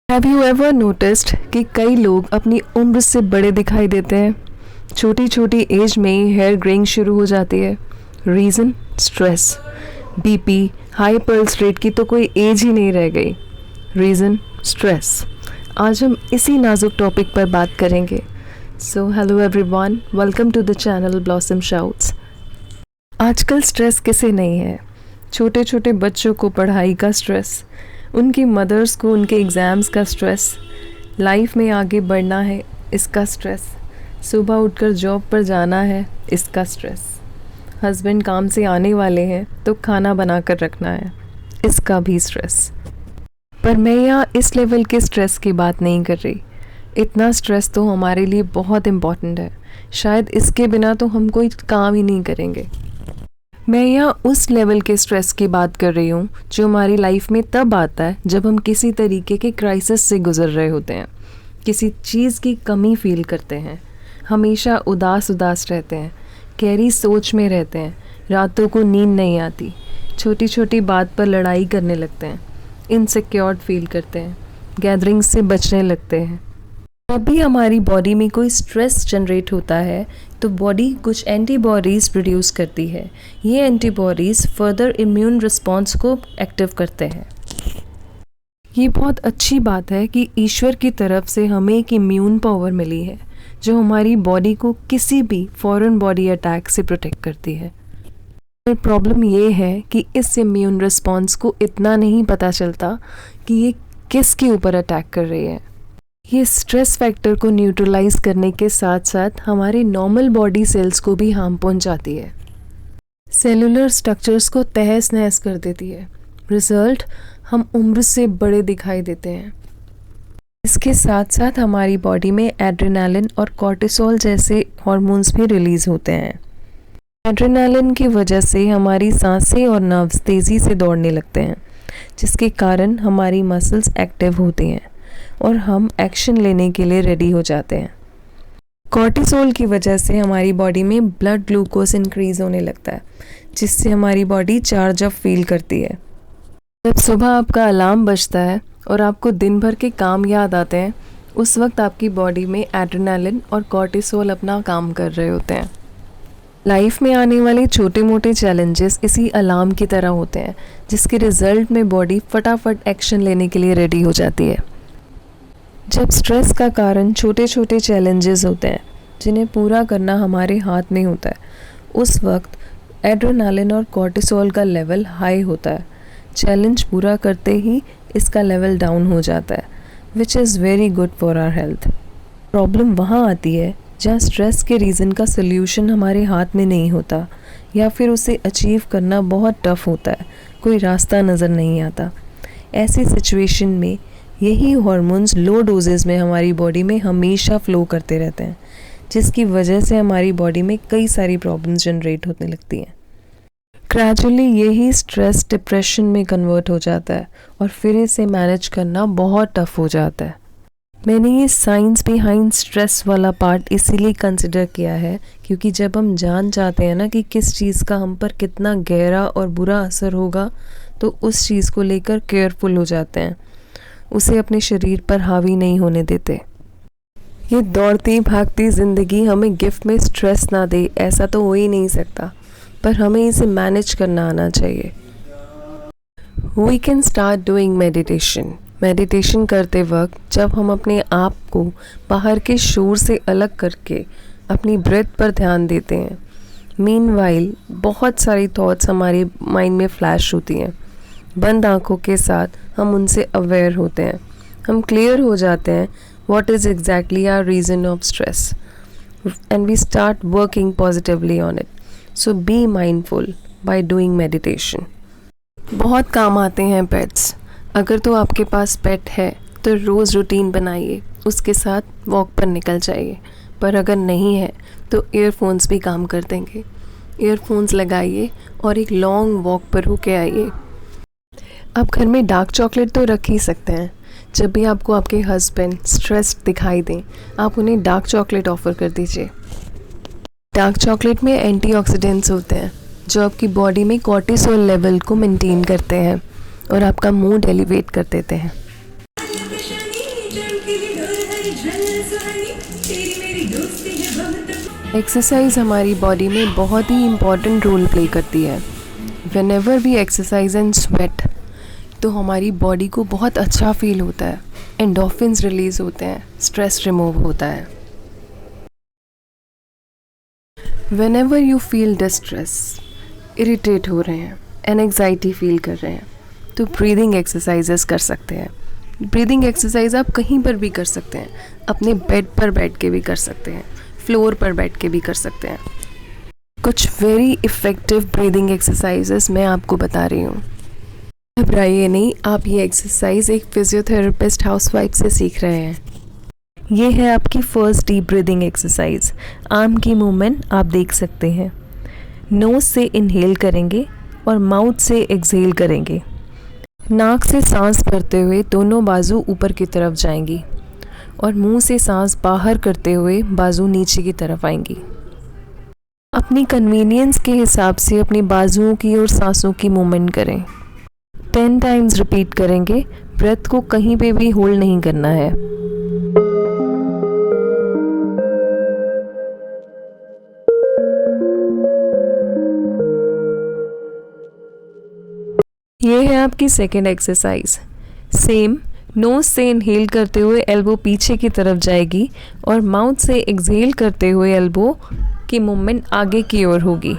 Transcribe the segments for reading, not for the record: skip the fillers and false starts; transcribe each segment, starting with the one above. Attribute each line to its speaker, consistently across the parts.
Speaker 1: Have you ever noticed कि कई लोग अपनी उम्र से बड़े दिखाई देते हैं। छोटी छोटी एज में ही हेयर ग्रेइंग शुरू हो जाती है। Reason stress. BP, high pulse rate की तो कोई एज ही नहीं रह गई। Reason stress. आज हम इसी नाजुक टॉपिक पर बात करेंगे। So hello everyone, welcome to the channel Blossom Shouts. आजकल स्ट्रेस किसे नहीं है। छोटे छोटे बच्चों को पढ़ाई का स्ट्रेस, उनकी मदर्स को उनके एग्ज़ाम्स का स्ट्रेस, लाइफ में आगे बढ़ना है इसका स्ट्रेस, सुबह उठकर जॉब पर जाना है इसका स्ट्रेस, हस्बैंड काम से आने वाले हैं तो खाना बना कर रखना है इसका भी स्ट्रेस। पर मैं यहाँ इस लेवल के स्ट्रेस की बात नहीं कर रही। इतना स्ट्रेस तो हमारे लिए बहुत इम्पॉर्टेंट है, शायद इसके बिना तो हम कोई काम ही नहीं करेंगे। मैं यहाँ उस लेवल के स्ट्रेस की बात कर रही हूँ जो हमारी लाइफ में तब आता है जब हम किसी तरीके के क्राइसिस से गुजर रहे होते हैं, किसी चीज़ की कमी फील करते हैं, हमेशा उदास रहते हैं, गहरी सोच में रहते हैं, रातों को नींद नहीं आती, छोटी छोटी बात पर लड़ाई करने लगते हैं, इनसिक्योर फील करते हैं, गैदरिंग्स से बचने लगते हैं। जब भी हमारी बॉडी में कोई स्ट्रेस जनरेट होता है तो बॉडी कुछ एंटीबॉडीज़ प्रोड्यूस करती है। ये एंटीबॉडीज़ फर्दर इम्यून रिस्पॉन्स को एक्टिव करते हैं। ये बहुत अच्छी बात है कि ईश्वर की तरफ से हमें एक इम्यून पावर मिली है जो हमारी बॉडी को किसी भी फॉरेन बॉडी अटैक से प्रोटेक्ट करती है। पर प्रॉब्लम ये है कि इस इम्यून रिस्पॉन्स को इतना नहीं पता चलता कि ये किसके ऊपर अटैक कर रही है। ये स्ट्रेस फैक्टर को न्यूट्रलाइज करने के साथ साथ हमारे नॉर्मल बॉडी सेल्स को भी हार्म पहुंचाती है, सेलुलर स्ट्रक्चर्स को तहस नहस कर देती है। रिजल्ट, हम उम्र से बड़े दिखाई देते हैं। इसके साथ साथ हमारी बॉडी में एड्रेनालिन और कॉर्टिसोल जैसे हार्मोन्स भी रिलीज़ होते हैं। एड्रेनालिन की वजह से हमारी सांसें और नर्व्स तेज़ी से दौड़ने लगते हैं, जिसके कारण हमारी मसल्स एक्टिव होती हैं और हम एक्शन लेने के लिए रेडी हो जाते हैं। कॉर्टिसोल की वजह से हमारी बॉडी में ब्लड ग्लूकोज इंक्रीज़ होने लगता है, जिससे हमारी बॉडी चार्ज अप फील करती है। जब सुबह आपका अलार्म बजता है और आपको दिन भर के काम याद आते हैं, उस वक्त आपकी बॉडी में एड्रेनालिन और कॉर्टिसोल अपना काम कर रहे होते हैं। लाइफ में आने वाले छोटे मोटे चैलेंजेस इसी अलार्म की तरह होते हैं, जिसके रिजल्ट में बॉडी फटाफट एक्शन लेने के लिए रेडी हो जाती है। जब स्ट्रेस का कारण छोटे छोटे चैलेंजेस होते हैं जिन्हें पूरा करना हमारे हाथ में होता है, उस वक्त एड्रेनालिन और कॉर्टिसोल का लेवल हाई होता है। चैलेंज पूरा करते ही इसका लेवल डाउन हो जाता है, which is very good for our health. Problem वहाँ आती है जहाँ स्ट्रेस के रीज़न का सल्यूशन हमारे हाथ में नहीं होता, या फिर उसे अचीव करना बहुत टफ होता है, कोई रास्ता नज़र नहीं आता। ऐसी सिचुएशन में यही हार्मोन्स लो डोजेस में हमारी बॉडी में हमेशा फ्लो करते रहते हैं, जिसकी वजह से हमारी बॉडी में कई सारी प्रॉब्लम्स जनरेट होने लगती हैं। ग्रेजुअली यही स्ट्रेस डिप्रेशन में कन्वर्ट हो जाता है और फिर इसे मैनेज करना बहुत टफ हो जाता है। मैंने ये साइंस बिहाइंड स्ट्रेस वाला पार्ट इसीलिए कंसिडर किया है क्योंकि जब हम जान जाते हैं ना कि किस चीज़ का हम पर कितना गहरा और बुरा असर होगा, तो उस चीज़ को लेकर केयरफुल हो जाते हैं, उसे अपने शरीर पर हावी नहीं होने देते। ये दौड़ती भागती ज़िंदगी हमें गिफ्ट में स्ट्रेस ना दे, ऐसा तो हो ही नहीं सकता, पर हमें इसे मैनेज करना आना चाहिए। We can start doing meditation. Meditation करते वक्त जब हम अपने आप को बाहर के शोर से अलग करके अपनी ब्रेथ पर ध्यान देते हैं, मीनवाइल बहुत सारी थॉट्स हमारे माइंड में फ्लैश होती हैं। बंद आँखों के साथ हम उनसे अवेयर होते हैं, हम क्लियर हो जाते हैं what is exactly our reason of stress, and we start working positively on it. So be mindful by doing meditation. बहुत काम आते हैं पेट्स। अगर तो आपके पास पेट है तो रोज़ रूटीन बनाइए, उसके साथ वॉक पर निकल जाइए। पर अगर नहीं है तो ईयरफोन्स भी काम कर देंगे। ईयरफोन्स लगाइए और एक लॉन्ग वॉक पर होके आइए। आप घर में डार्क चॉकलेट तो रख ही सकते हैं। जब भी आपको आपके हस्बैंड स्ट्रेस्ड दिखाई दें, आप उन्हें डार्क चॉकलेट ऑफ़र कर दीजिए। डार्क चॉकलेट में एंटीऑक्सीडेंट्स होते हैं जो आपकी बॉडी में कॉर्टिसोल लेवल को मेंटेन करते हैं और आपका मूड एलिवेट कर देते हैं। एक्सरसाइज हमारी बॉडी में बहुत ही इम्पॉर्टेंट रोल प्ले करती है. Whenever we exercise and sweat, तो हमारी बॉडी को बहुत अच्छा फील होता है, एंडोर्फिन्स रिलीज होते हैं, स्ट्रेस रिमूव होता है. When ever you feel distress, irritate हो रहे हैं, एंग्जाइटी फील कर रहे हैं, तो ब्रीदिंग एक्सरसाइजेस कर सकते हैं. ब्रीदिंग एक्सरसाइज आप कहीं पर भी कर सकते हैं, अपने बेड पर बैठ के भी कर सकते हैं, फ्लोर पर बैठ के भी कर सकते हैं. कुछ वेरी इफ़ेक्टिव ब्रीदिंग एक्सरसाइजेस मैं आपको बता रही हूँ. घबराइए नहीं, आप ये एक्सरसाइज एक फिजियोथेरेपिस्ट हाउसवाइफ से सीख रहे हैं. ये है आपकी first deep breathing exercise. Arm की मूवमेंट आप देख सकते हैं. नोज से इनहेल करेंगे और माउथ से एक्सहेल करेंगे. नाक से सांस भरते हुए दोनों बाजू ऊपर की तरफ जाएंगी और मुंह से सांस बाहर करते हुए बाजू नीचे की तरफ आएंगी. अपनी कन्वीनियंस के हिसाब से अपनी बाजुओं की और सांसों की मूवमेंट करें. 10 टाइम्स रिपीट करेंगे. ब्रेथ को कहीं पे भी होल्ड नहीं करना है. ये है आपकी सेकेंड एक्सरसाइज. सेम, नोज से इनहेल करते हुए एल्बो पीछे की तरफ जाएगी और माउथ से एक्सहेल करते हुए एल्बो की मूवमेंट आगे की ओर होगी.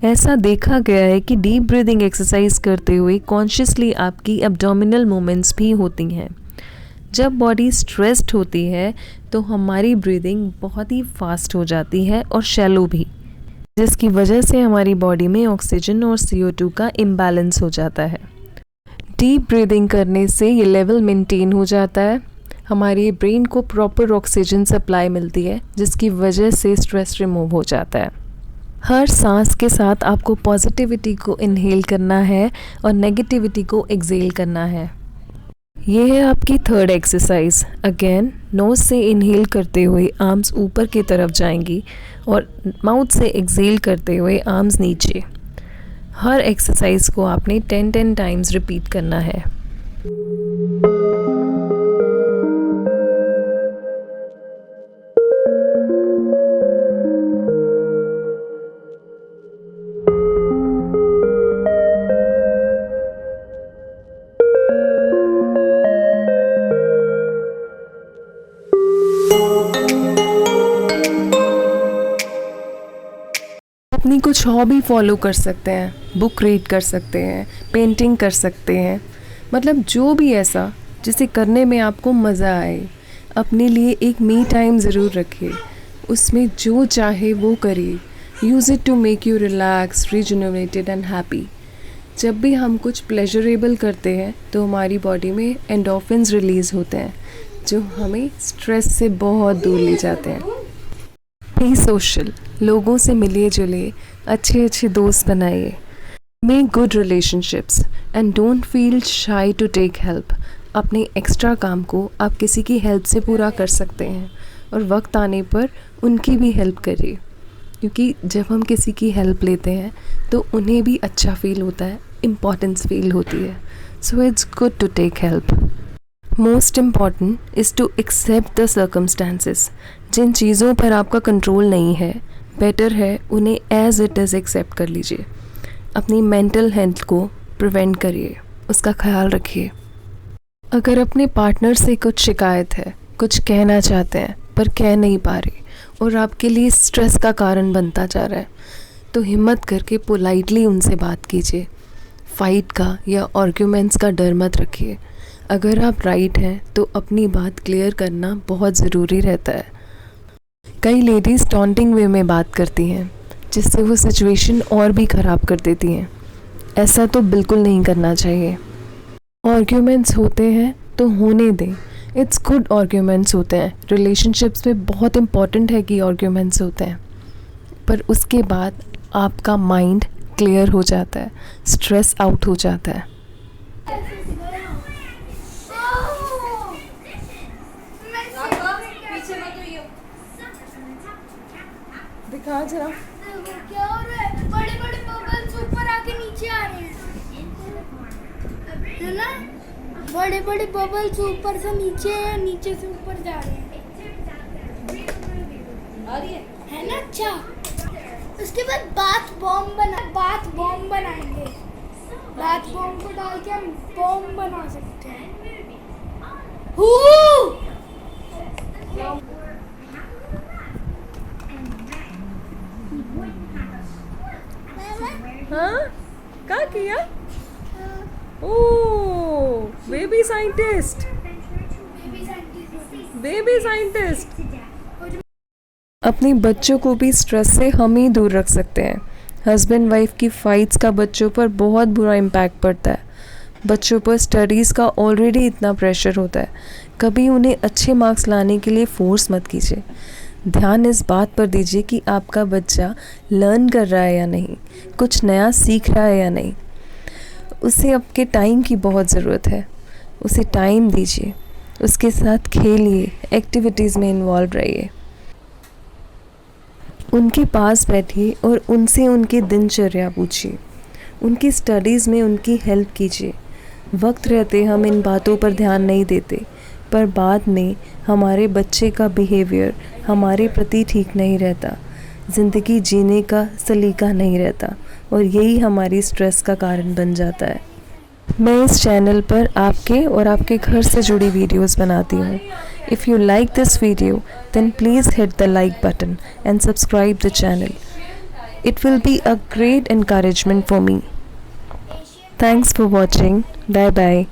Speaker 1: ऐसा देखा गया है कि डीप ब्रीदिंग एक्सरसाइज करते हुए कॉन्शियसली आपकी एब्डोमिनल मूवमेंट्स भी होती हैं. जब बॉडी स्ट्रेस्ड होती है तो हमारी ब्रीदिंग बहुत ही फास्ट हो जाती है और शैलो भी, जिसकी वजह से हमारी बॉडी में ऑक्सीजन और CO2 का इम्बैलेंस हो जाता है. डीप ब्रीदिंग करने से ये लेवल मेंटेन हो जाता है. हमारी ब्रेन को प्रॉपर ऑक्सीजन सप्लाई मिलती है, जिसकी वजह से स्ट्रेस रिमूव हो जाता है. हर सांस के साथ आपको पॉजिटिविटी को इनहेल करना है और नेगेटिविटी को एक्सहेल करना है. ये है आपकी थर्ड एक्सरसाइज. अगेन, नोज से इनहेल करते हुए आर्म्स ऊपर की तरफ जाएंगी और माउथ से एक्सहेल करते हुए आर्म्स नीचे. हर एक्सरसाइज को आपने 10 टाइम्स रिपीट करना है. अपनी कुछ हॉबी फॉलो कर सकते हैं, बुक रीड कर सकते हैं, पेंटिंग कर सकते हैं, मतलब जो भी ऐसा जिसे करने में आपको मज़ा आए. अपने लिए एक मी टाइम ज़रूर रखिए, उसमें जो चाहे वो करिए. Use it to make you relax, rejuvenated and happy. जब भी हम कुछ प्लेजरेबल करते हैं तो हमारी बॉडी में एंडोर्फिन्स रिलीज़ होते हैं, जो हमें स्ट्रेस से बहुत दूर ले जाते हैं. बी सोशल, लोगों से मिलिए जुलिए, अच्छे अच्छे दोस्त बनाइए. Make good relationships and don't feel shy to take help. अपने एक्स्ट्रा काम को आप किसी की हेल्प से पूरा कर सकते हैं और वक्त आने पर उनकी भी हेल्प करिए, क्योंकि जब हम किसी की हेल्प लेते हैं तो उन्हें भी अच्छा फील होता है, इम्पॉर्टेंस फील होती है. So it's good to take help. Most important is to accept the circumstances. जिन चीज़ों पर आपका कंट्रोल नहीं है, बेटर है उन्हें एज इट इज़ एक्सेप्ट कर लीजिए. अपनी मेंटल हेल्थ को प्रिवेंट करिए, उसका ख्याल रखिए. अगर अपने पार्टनर से कुछ शिकायत है, कुछ कहना चाहते हैं पर कह नहीं पा रहे और आपके लिए स्ट्रेस का कारण बनता जा रहा है, तो हिम्मत करके पोलाइटली उनसे बात कीजिए. फाइट का या आर्ग्यूमेंट्स का डर मत रखिए. अगर आप राइट हैं तो अपनी बात क्लियर करना बहुत ज़रूरी रहता है. कई लेडीज़ टॉन्टिंग वे में बात करती हैं, जिससे वो सिचुएशन और भी ख़राब कर देती हैं. ऐसा तो बिल्कुल नहीं करना चाहिए. आर्ग्यूमेंट्स होते हैं तो होने दें. इट्स गुड आर्ग्यूमेंट्स होते हैं. रिलेशनशिप्स में बहुत इम्पॉर्टेंट है कि आर्ग्यूमेंट्स होते हैं, पर उसके बाद आपका माइंड क्लियर हो जाता है, स्ट्रेस आउट हो जाता है. दिखा जरा।
Speaker 2: देखो क्या हो रहा है, बड़े बड़े बबल्स ऊपर आके नीचे आ रहे हैं, है ना? बड़े बड़े बबल्स ऊपर से नीचे या नीचे से ऊपर जा रहे हैं, है ना? अच्छा, उसके बाद बाथ बॉम्ब बनाएंगे। बाथ बॉम्ब को डाल के हम बॉम्ब बना सकते हैं।
Speaker 1: हाँ, क्या किया? ओह, बेबी साइंटिस्ट। अपने बच्चों को भी स्ट्रेस से हम ही दूर रख सकते हैं। हस्बैंड वाइफ की फाइट्स का बच्चों पर बहुत बुरा इम्पैक्ट पड़ता है। बच्चों पर स्टडीज़ का ऑलरेडी इतना प्रेशर होता है, कभी उन्हें अच्छे मार्क्स लाने के लिए फोर्स मत कीजिए। ध्यान इस बात पर दीजिए कि आपका बच्चा लर्न कर रहा है या नहीं, कुछ नया सीख रहा है या नहीं। उसे आपके टाइम की बहुत ज़रूरत है, उसे टाइम दीजिए, उसके साथ खेलिए, एक्टिविटीज़ में इन्वॉल्व रहिए, उनके पास बैठिए और उनसे उनकी दिनचर्या पूछिए, उनकी स्टडीज़ में उनकी हेल्प कीजिए। वक्त रहते हम इन बातों पर ध्यान नहीं देते, पर बाद में हमारे बच्चे का बिहेवियर हमारे प्रति ठीक नहीं रहता, ज़िंदगी जीने का सलीका नहीं रहता और यही हमारी स्ट्रेस का कारण बन जाता है। मैं इस चैनल पर आपके और आपके घर से जुड़ी वीडियोस बनाती हूँ। If you like this video then please hit the like button and subscribe the channel. It will be a great encouragement for me. Thanks for watching. Bye bye.